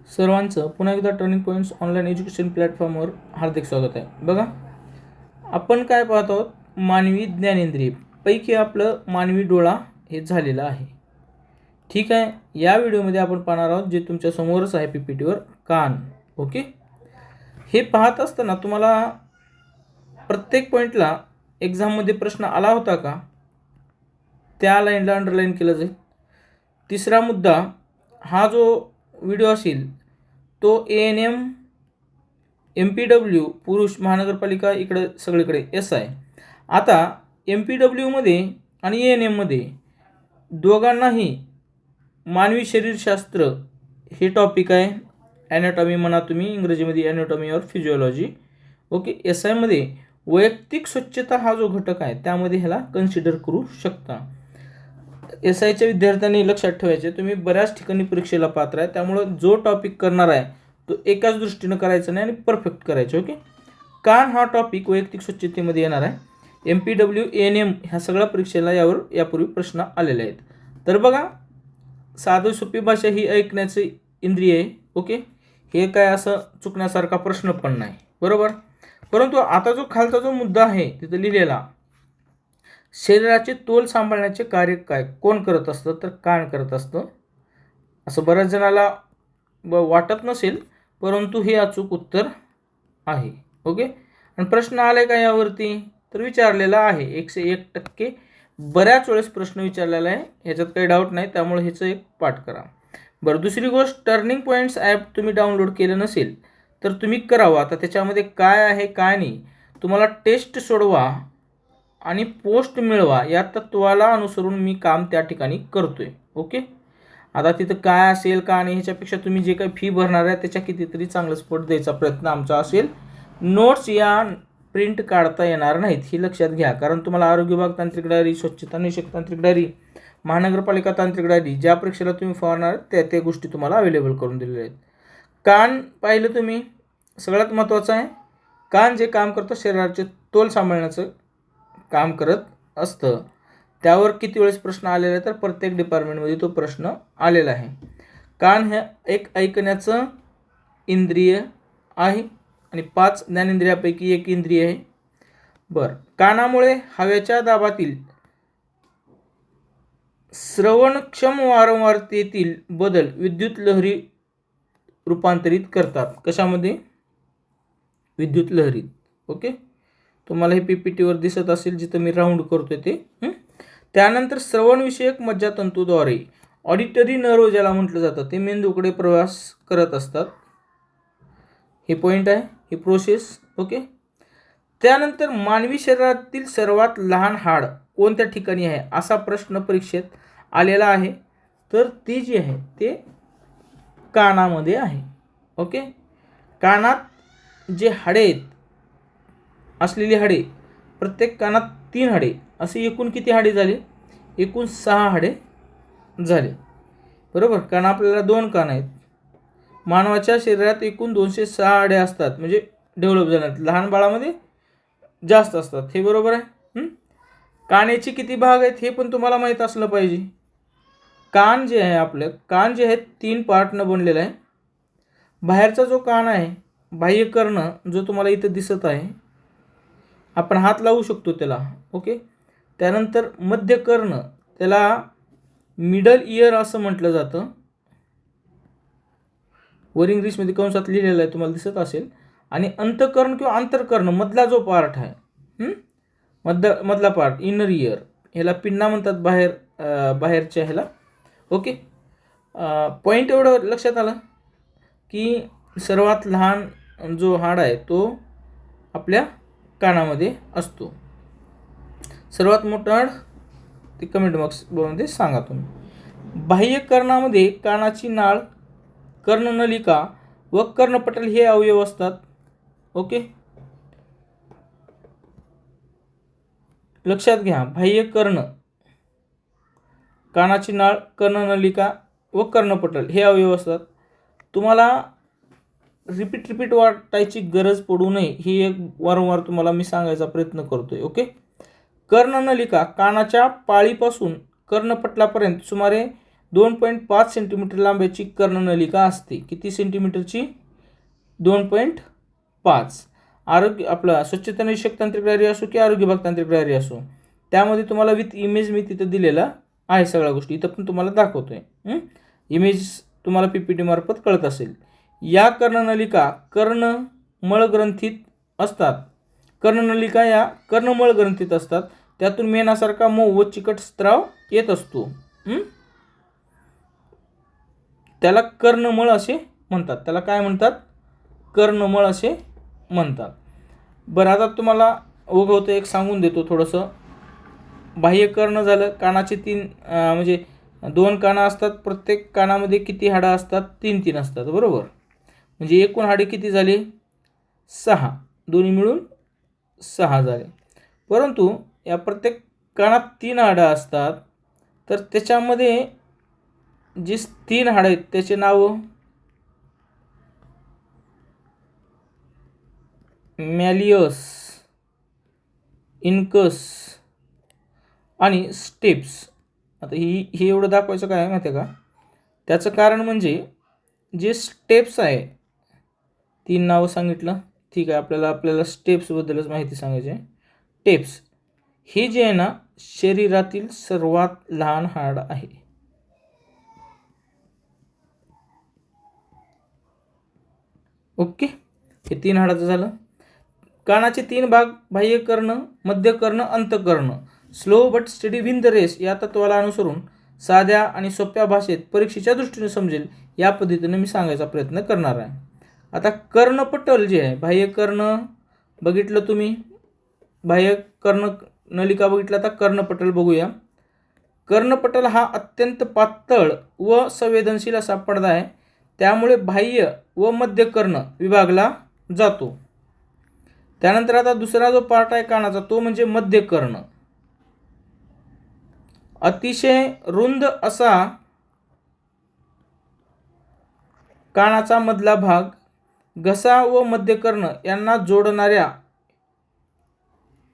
सर्वांचं पुन्हा एकदा टर्निंग पॉईंट्स ऑनलाईन एज्युकेशन प्लॅटफॉर्मवर हार्दिक स्वागत आहे. बघा, आपण काय पाहत आहोत, मानवी ज्ञानेंद्रिय पैकी आपलं मानवी डोळा हे झालेलं आहे. ठीक आहे, या व्हिडिओमध्ये आपण पाहणार आहोत जे तुमच्या समोरच आहे PPTवर, कान. ओके, हे पाहत असताना तुम्हाला प्रत्येक पॉईंटला एक्झाममध्ये प्रश्न आला होता का, त्या लाईनला अंडरलाईन केलं जाईल. तिसरा मुद्दा, हा जो व्हिडिओ असेल तो ANM MPW पुरुष महानगरपालिका इकडे सगळीकडे SI. आता MPWमध्ये आणि ANMमध्ये दोघांनाही मानवी शरीरशास्त्र हे टॉपिक आहे. ॲनाटॉमी म्हणा तुम्ही, इंग्रजीमध्ये ॲनाटॉमी और फिजिओलॉजी. ओके, SIमध्ये वैयक्तिक स्वच्छता हा जो घटक आहे त्यामध्ये ह्याला कन्सिडर करू शकता. SIच्या विद्यार्थ्यांनी लक्षात ठेवायचे, तुम्ही बऱ्याच ठिकाणी परीक्षेला पात्र आहे, त्यामुळं जो टॉपिक करणार आहे तो एकाच दृष्टीनं करायचा नाही आणि परफेक्ट करायचं. ओके, कान हा टॉपिक वैयक्तिक स्वच्छतेमध्ये येणार आहे. MPW ANM ह्या सगळ्या परीक्षेला यापूर्वी प्रश्न आलेले आहेत. तर बघा, साधी सोपी भाषा ही ऐकण्याची इंद्रिय आहे. ओके, हे काय असं चुकण्यासारखा प्रश्न पण नाही, बरोबर. परंतु आता जो खालचा जो मुद्दा आहे तिथं लिहिलेला, शरीराचे तोल सांभाळण्याचे कार्य काय कोण करत असतं, तर कान करत असतं. असं बऱ्याच जणाला वाटत नसेल, परंतु हे अचूक उत्तर आहे. ओके, आणि प्रश्न आले का यावरती, तर विचारलेला आहे. 101% बऱ्याच वेळेस प्रश्न विचारलेला आहे, ह्याच्यात काही डाऊट नाही, त्यामुळे ह्याचं एक पाठ करा. बरं, दुसरी गोष्ट, टर्निंग पॉईंट्स ॲप तुम्ही डाउनलोड केलं नसेल तर तुम्ही करावं. आता त्याच्यामध्ये काय आहे काय नाही, तुम्हाला टेस्ट सोडवा आणि पोस्ट मिळवा या तत्वाला अनुसरून मी काम त्या ठिकाणी करतोय. ओके, आता तिथं काय असेल का नाही ह्याच्यापेक्षा तुम्ही जे काही फी भरणार आहे त्याच्या कितीतरी चांगलं स्पॉट द्यायचा प्रयत्न आमचा असेल. नोट्स या प्रिंट काढता येणार नाहीत, ही लक्षात घ्या. कारण तुम्हाला आरोग्य विभाग तांत्रिक डायरी, स्वच्छता निषेक तांत्रिक डायरी, महानगरपालिका तांत्रिक डायरी, ज्या परीक्षेला तुम्ही फवारणार त्या गोष्टी तुम्हाला अवेलेबल करून दिलेल्या आहेत. कान पाहिलं तुम्ही, सगळ्यात महत्त्वाचं आहे, कान जे काम करतं शरीराचे तोल सांभाळण्याचं काम करत असतं. त्यावर किती वेळेस प्रश्न आलेला आहे, तर प्रत्येक डिपार्टमेंटमध्ये तो प्रश्न आलेला आहे. कान हे एक ऐकण्याचं इंद्रिय आहे आणि 5 ज्ञानेंद्रियापैकी एक इंद्रिय आहे. बरं, कानामुळे हवेच्या दाबातील श्रवणक्षम वारंवारतेतील बदल विद्युत लहरी रूपांतरित करतात. कशामध्ये? विद्युत लहरीत. ओके, तुम्हाला हे PPTवर दिसत असेल जिथं मी राऊंड करतोय ते. त्यानंतर श्रवणविषयक मज्जातंतूद्वारे ऑडिटरी नर्व ज्याला म्हटलं जातं ते मेंदूकडे प्रवास करत असतात. हे पॉईंट आहे, ही प्रोसेस. ओके, त्यानंतर मानवी शरीरातील सर्वात लहान हाड कोणत्या ठिकाणी आहे असा प्रश्न परीक्षेत आलेला आहे, तर ती जी आहे ते कानामध्ये आहे. ओके, कानात जे हाडे आहेत, असलेली हाडे, प्रत्येक कानात 3 हाडे, असे एकूण किती हाडे झाले? एकूण 6 हाडे झाले, बरोबर. कारण आपल्याला 2 कान आहेत. मानवाच्या शरीरात एकूण 206 हाडे असतात, म्हणजे डेव्हलप झाल्यात. लहान बाळामध्ये जास्त असतात, हे बरोबर आहे. कानाचे किती भाग आहेत हे पण तुम्हाला माहीत असलं पाहिजे. कान जे आहे आपलं, कान जे आहे 3 पार्टनं बनलेलं आहे. बाहेरचा जो कान आहे, बाह्य कर्ण, जो तुम्हाला इथं दिसत आहे, आपण हात लावू शकतो त्याला. ओके, त्यानंतर मध्य कर्ण, त्याला मिडल इयर असं म्हटलं जातं. वर इंग्लिशमध्ये कंसात लिहिलेलं आहे, तुम्हाला दिसत असेल. आणि अंतकर्ण किंवा आंतरकर्ण, मधला जो पार्ट आहे, मधला पार्ट, इनर इयर, ह्याला पिन्ना म्हणतात बाहेरच्या ह्याला. ओके, पॉईंट एवढं लक्षात आलं की सर्वात लहान जो हाड आहे तो आपल्या कानामध्ये असतो. सर्वात मोठं हाड ते कमेंट बॉक्समध्ये सांगा तुम्ही. बाह्य कर्णामध्ये कानाची नाळ, कर्णनलिका व कर्णपटल हे अवयव असतात. ओके, लक्षात घ्या, बाह्य कर्ण, कानाची नाळ, कर्णनलिका व कर्णपटल हे अवयव असतात. तुम्हाला रिपीट वाटायची गरज पडू नये, ही एक वारंवार तुम्हाला मी सांगायचा प्रयत्न करतोय. ओके, कर्णनलिका कानाच्या पाळीपासून कर्णपटलापर्यंत सुमारे 2.5 सेंटीमीटर लांबीची कर्णनलिका असते. किती सेंटीमीटरची? 2.5. आरोग्य आपला स्वच्छता निरीक्षक तांत्रिक डायरी असो की आरोग्य विभाग तांत्रिक डायरी असो, त्यामध्ये तुम्हाला विथ इमेज मी तिथं दिलेला आहे सगळ्या गोष्टी. इथं पण तुम्हाला दाखवतोय. इमेज तुम्हाला PPT मार्फत कळत असेल. या कर्णनलिका कर्णमळग्रंथीत असतात. कर्णनलिका या कर्णमळग्रंथीत असतात. त्यातून मेणासारखा मऊ व चिकट स्त्राव येत असतो. त्याला कर्णमळ असे म्हणतात. त्याला काय म्हणतात? कर्णमळ असे म्हणतात. बरं, आता तुम्हाला ओघवतं एक सांगून देतो थोडंसं. बाह्य कर्ण झालं. कानाचे 3 म्हणजे 2 कानं असतात. प्रत्येक कानामध्ये किती हाडं असतात? 3 असतात, बरोबर. म्हणजे एकूण हाडे किती झाले? 6. दोन्ही मिळून 6 झाले. परंतु या प्रत्येक कानात 3 हाडं असतात. तर त्याच्यामध्ये जे 3 हाडं आहेत त्याचे नावं मॅलियस, इनकस आणि स्टेप्स. आता हे एवढं दाखवायचं काय माहिती आहे का? त्याचं कारण म्हणजे जे स्टेप्स आहे, 3 नावं सांगितलं, ठीक आहे. आपल्याला स्टेप्सबद्दलच माहिती सांगायची आहे. टेप्स हे जे आहे ना, शरीरातील सर्वात लहान हाड आहे. ओके, हे 3 हाडाचं झालं. कानाचे 3 भाग: बाह्य कर्ण, मध्य कर्ण, अंतकर्ण. Slow but steady win the race या तत्वाला अनुसरून साध्या आणि सोप्या भाषेत परीक्षेच्या दृष्टीने समजेल या पद्धतीने मी सांगायचा प्रयत्न करणार आहे. आता कर्णपटल जे आहे, बाह्य कर्ण बघितलं तुम्ही, बाह्य कर्ण नलिका बघितलं. आता कर्णपटल बघूया. कर्णपटल हा अत्यंत पातळ व संवेदनशील असा पडदा आहे. त्यामुळे बाह्य व मध्य कर्ण विभागला जातो. त्यानंतर आता दुसरा जो पार्ट आहे कानाचा तो म्हणजे मध्य कर्ण. अतिशय रुंद असा कानाचा मधला भाग घसा व मध्य कर्ण यांना जोडणाऱ्या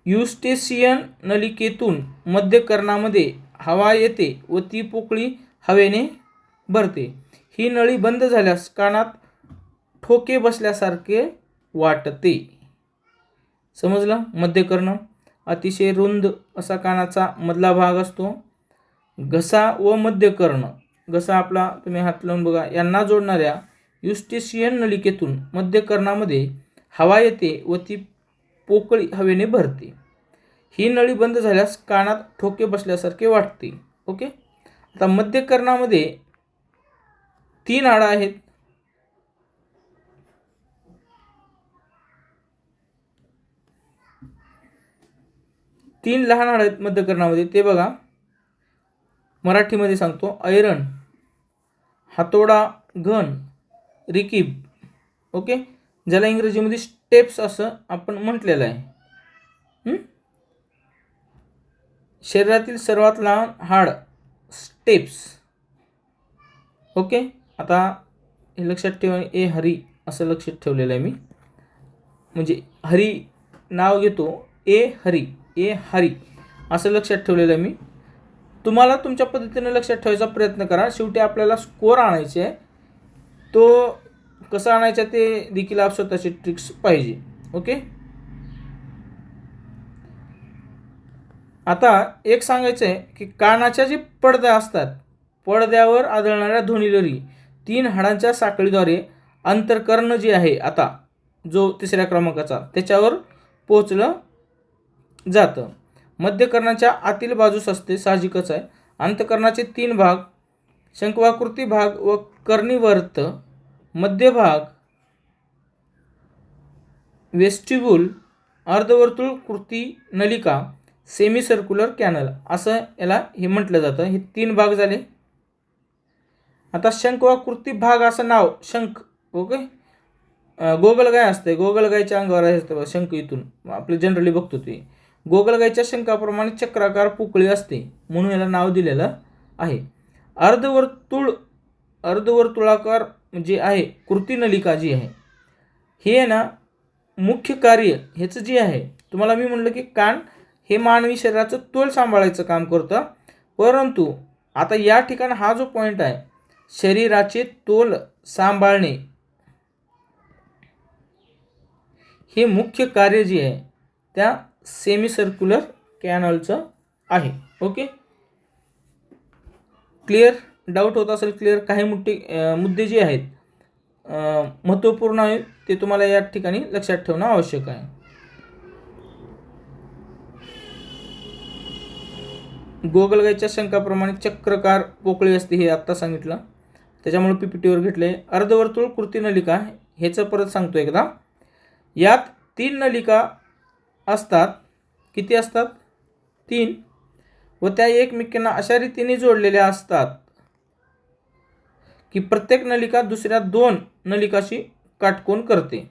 युस्टेशियन नलिकेतून मध्य कर्णामध्ये हवा येते व ती पोकळी हवेने भरते. ही नळी बंद झाल्यास कानात ठोके बसल्यासारखे वाटते. समजलं? मध्य कर्ण अतिशय रुंद असा कानाचा मधला भाग असतो. घसा व मध्य कर्ण, घसा आपला तुम्ही हात लावून बघा, यांना जोडणाऱ्या युस्टेशियन नलिकेतून मध्य कर्णामध्ये हवा येते व ती पोकळी हवेने भरते. ही नळी बंद झाल्यास कानात ठोके बसल्यासारखे वाटते. ओके, आता मध्य कर्णामध्ये 3 हाडं आहेत. तीन लहान हाडं आहेत मध्य कर्णामध्ये. ते बघा, मराठीमध्ये सांगतो. ऐरण, हातोडा, घन, रिकीब. ओके, ज्याला इंग्रजीमध्ये स्टेप्स असं आपण म्हटलेलं आहे. शरीरातील सर्वात लहान हाड स्टेप्स. ओके, आता हे लक्षात ठेवा. ए हरी असं लक्षात ठेवलेलं आहे मी. म्हणजे हरी नाव घेतो, ए हरी असं लक्षात ठेवलेलं आहे मी. तुम्हाला तुमच्या पद्धतीने लक्षात ठेवायचा प्रयत्न करा. शेवटी आपल्याला स्कोअर आणायचे आहे. तो कसा आणायचा ते देखील आप स्वतःचे ट्रिक्स पाहिजे. ओके, आता एक सांगायचं आहे की कानाच्या जे पडद्या असतात, पडद्यावर आढळणाऱ्या ध्वनिलहरी 3 हाडांच्या साखळीद्वारे अंतर्कर्ण जे आहे, आता जो 3ऱ्या क्रमांकाचा, त्याच्यावर पोहोचलं जातं. मध्यकर्णाच्या आतील बाजूस असते, साहजिकच आहे. अंतकर्णाचे 3 भाग: शंक्वाकृती भाग व कर्णिवर्त, मध्यभाग वेस्टिब्यूल, अर्धवर्तुळकृती नलिका, सेमी सर्क्युलर कॅनल असं याला हे म्हटलं जातं. हे 3 भाग झाले. आता शंक्वाकृती भाग असं नाव, शंख. ओके, गोगलगाय असते, गोगलगायच्या अंगावर असते शंख. इथून आपलं जनरली बघतो ते गोगलगायच्या शंखाप्रमाणे चक्राकार पोकळी असते म्हणून याला नाव दिलेलं आहे. अर्धवर्तुळाकार जे आहे कृती नलिका जी आहे, हे ना मुख्य कार्य ह्याचं जे आहे, तुम्हाला मी म्हणलं की कान हे मानवी शरीराचं तोल सांभाळायचं काम करतं. परंतु आता या ठिकाणी हा जो पॉईंट आहे, शरीराचे तोल सांभाळणे, हे मुख्य कार्य जे आहे त्या सेमी सर्क्युलर कॅनलचं आहे. Okay, clear? डाऊट होत असेल क्लिअर? काही मुद्दे जे आहेत महत्त्वपूर्ण आहेत ते तुम्हाला या ठिकाणी लक्षात ठेवणं आवश्यक आहे. गोगलगाईच्या शंखाप्रमाणे चक्राकार पोकळी असते हे आत्ता सांगितलं, त्याच्यामुळे पीपीटीवर घेतले. अर्धवर्तुळ कृती नलिका, ह्याचं परत सांगतो एकदा. यात 3 नलिका असतात. किती असतात? 3. व त्या एकमेकांना अशा रीतीने जोडलेल्या असतात की प्रत्येक नलिका दुसऱ्या 2 नलिकाशी काटकोन करते.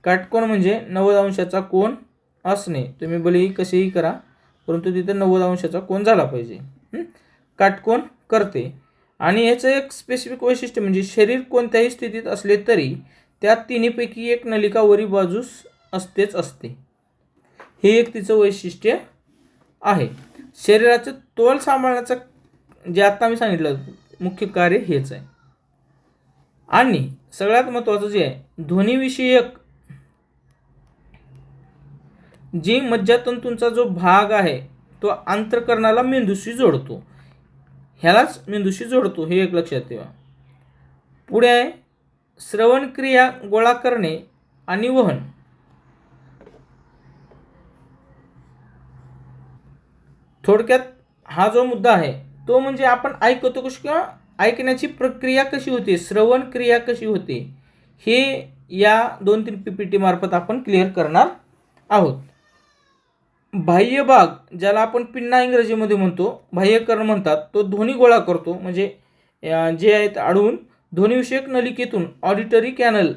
काटकोन म्हणजे 90 अंशाचा कोन असणे. तुम्ही भलेही कसेही करा, परंतु तिथे 90 अंशाचा कोन झाला पाहिजे. काटकोन करते. आणि याचं एक स्पेसिफिक वैशिष्ट्य म्हणजे शरीर कोणत्याही स्थितीत असले तरी त्या तिन्हीपैकी एक नलिका वरी बाजूस असतेच असते. हे एक तिचं वैशिष्ट्य आहे. शरीराचं तोल सांभाळण्याचं जे आता मी सांगितलं मुख्य कार्य हेच आहे. आणि सगळ्यात महत्त्वाचं जे आहे, ध्वनिविषयक जी मज्जातंतूंचा जो भाग आहे तो अंतःकरणाला मेंदूशी जोडतो, ह्यालाच मेंदूशी जोडतो, हे एक लक्षात ठेवा. पुढे आहे श्रवण क्रिया गोळा करणे आणि वहन. थोडक्यात हा जो मुद्दा आहे तो म्हणजे आपण ऐकतो कशी किंवा ऐकण्याची प्रक्रिया कशी होते, श्रवण क्रिया कशी होते, हे या 2-3 पीपीटी मार्फत आपण क्लिअर करणार आहोत. बाह्य भाग, ज्याला आपण पिन्ना इंग्रजीमध्ये म्हणतो, बाह्यकर्ण म्हणतात, तो ध्वनी गोळा करतो. म्हणजे जे आहेत अडवून ध्वनिविषयक नलिकेतून ऑडिटरी कॅनल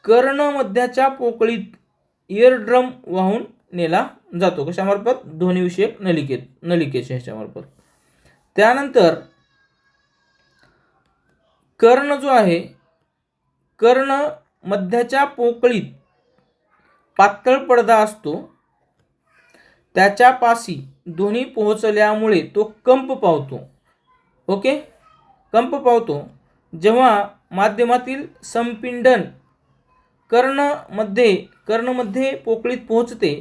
कर्णमध्याच्या पोकळीत इयरड्रम वाहून नेला जातो. कशामार्फत? ध्वनिविषयक नलिकेच्या ह्याच्यामार्फत. त्यानंतर कर्ण जो आहे, कर्ण मध्याच्या पोकळीत पातळ पडदा असतो, त्याच्यापाशी ध्वनी पोहोचल्यामुळे तो कंप पावतो. ओके, कंप पावतो. जेव्हा माध्यमातील संपीडन कर्णमध्ये पोकळीत पोहोचते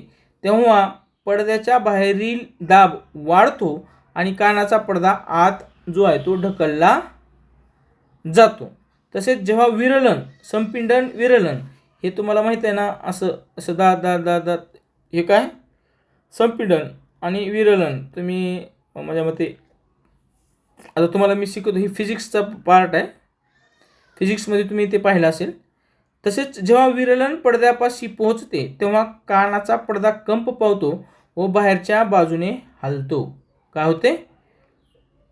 तेव्हा पडद्याच्या बाहेरील दाब वाढतो आणि कानाचा पडदा आत जो आहे तो ढकलला जातो. तसेच जेव्हा विरलन, संपीडन विरलन, हे तुम्हाला माहिती आहे ना, असं दा हे काय संपीडन आणि विरलन, तुम्ही माझ्या मते आता तुम्हाला मी शिकवतो, ही फिजिक्सचा पार्ट आहे, फिजिक्समध्ये तुम्ही ते पाहिलं असेल. तसेच जेव्हा विरलन पडद्यापाशी पोहोचते तेव्हा कानाचा पडदा कंप पावतो व बाहेरच्या बाजूने हलतो. काय होते?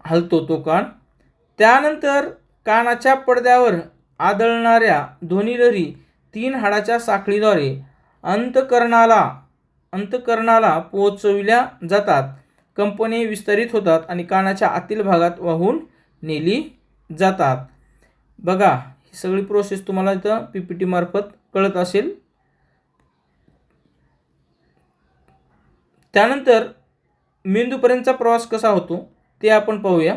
हलतो तो कान. त्यानंतर कानाच्या पडद्यावर आदळणाऱ्या ध्वनिलहरी 3 हाडाच्या साखळीद्वारे अंतःकरणाला पोहोचविल्या जातात. कंपने विस्तारित होतात आणि कानाच्या आतील भागात वाहून नेली जातात. बघा, ही सगळी प्रोसेस तुम्हाला इथं पीपीटी मार्फत कळत असेल. त्यानंतर मेंदूपर्यंतचा प्रवास कसा होतो ते आपण पाहूया.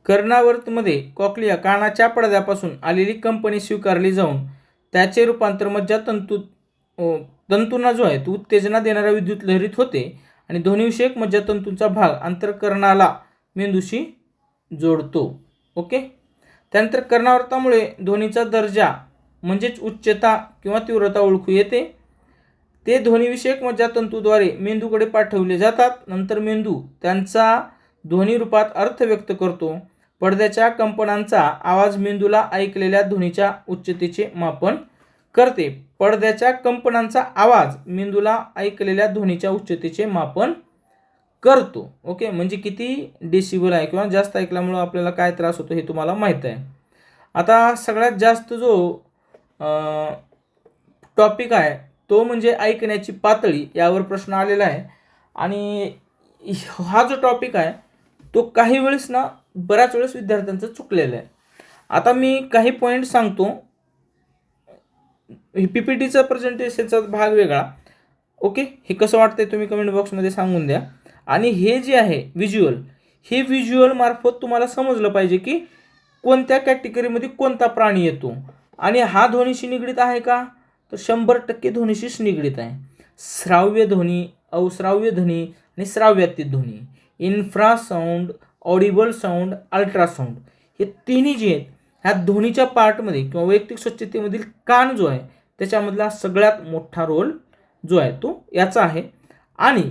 कर्णावर्तमध्ये कॉक्लिया कानाच्या पडद्यापासून आलेली कंपनी स्वीकारली जाऊन त्याचे रूपांतर तंतूंना जो आहे तो उत्तेजना देणाऱ्या विद्युत लहरीत होते आणि ध्वनिविषयक मज्जातंतूंचा भाग अंतःकरणाला मेंदूशी जोडतो. ओके, त्यानंतर कर्णावर्तामुळे ध्वनीचा दर्जा म्हणजेच उच्चता किंवा तीव्रता ओळखू येते. ते ध्वनिविषयक मज्जातंतूद्वारे मेंदूकडे पाठवले जातात. नंतर मेंदू त्यांचा ध्वनी रूपात अर्थ व्यक्त करतो. पडद्याच्या कंपनांचा आवाज मेंदूला ऐकलेल्या ध्वनीच्या उच्चतेचे मापन करते. पडद्याच्या कंपनांचा आवाज मेंदूला ऐकलेल्या ध्वनीच्या उच्चतेचे मापन करतो. ओके, म्हणजे किती डेसिबल आहे किंवा जास्त ऐकल्यामुळे आपल्याला काय त्रास होतो हे तुम्हाला माहीत आहे. आता सगळ्यात जास्त जो टॉपिक आहे तो म्हणजे ऐकण्याची पातळी, यावर प्रश्न आलेला आहे. आणि हा जो टॉपिक आहे तो काही वेळेस ना बऱ्याच वेळेस विद्यार्थ्यांचं चुकलेलं आहे. आता मी काही पॉईंट सांगतो. पीपीटीचा प्रेझेंटेशनचा भाग वेगळा. ओके, हे कसं वाटतंय तुम्ही कमेंट बॉक्समध्ये सांगून द्या. आणि हे जे आहे व्हिज्युअल, हे व्हिज्युअल मार्फत तुम्हाला समजलं पाहिजे की कोणत्या कॅटेगरीमध्ये कोणता प्राणी येतो. आणि हा ध्वनीशी निगडीत आहे का, तर 100% ध्वनीशीच निगडीत आहे. श्राव्य ध्वनी, अश्राव्य ध्वनी आणि श्राव्यातीत ध्वनी, इन्फ्रासाऊंड, ऑडिबल साऊंड, अल्ट्रासाऊंड, हे तिन्ही जे आहेत ह्या ध्वनीच्या पार्टमध्ये किंवा वैयक्तिक स्वच्छतेमधील कान जो आहे त्याच्यामधला सगळ्यात मोठा रोल जो आहे तो याचा आहे. आणि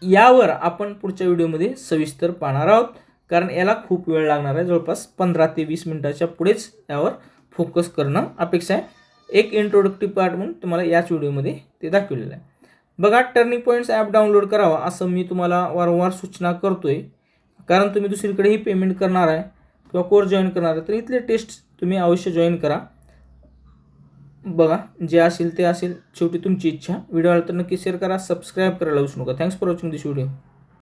यावर आपण पुढच्या व्हिडिओमध्ये सविस्तर पाहणार आहोत, कारण याला खूप वेळ लागणार आहे. जवळपास 15 ते 20 मिनिटाच्या पुढेच यावर फोकस करणं अपेक्षा आहे. एक इंट्रोडक्टिव्ह पार्ट म्हणून तुम्हाला याच व्हिडिओमध्ये ते दाखवलेलं आहे. बघा, टर्निंग पॉईंट्स ॲप डाउनलोड करावा असं मी तुम्हाला वारंवार सूचना करतोय, कारण तुम्ही दुसरीकडेही पेमेंट करणार आहे किंवा कोर्स जॉईन करणार आहे, तर इथले टेस्ट तुम्ही अवश्य जॉईन करा. बघा, जे असेल ते असेल, शेवटी तुमची इच्छा. व्हिडिओ आला तर नक्की शेअर करा, सबस्क्राईब करायला विसरू नका. Thanks for watching this video.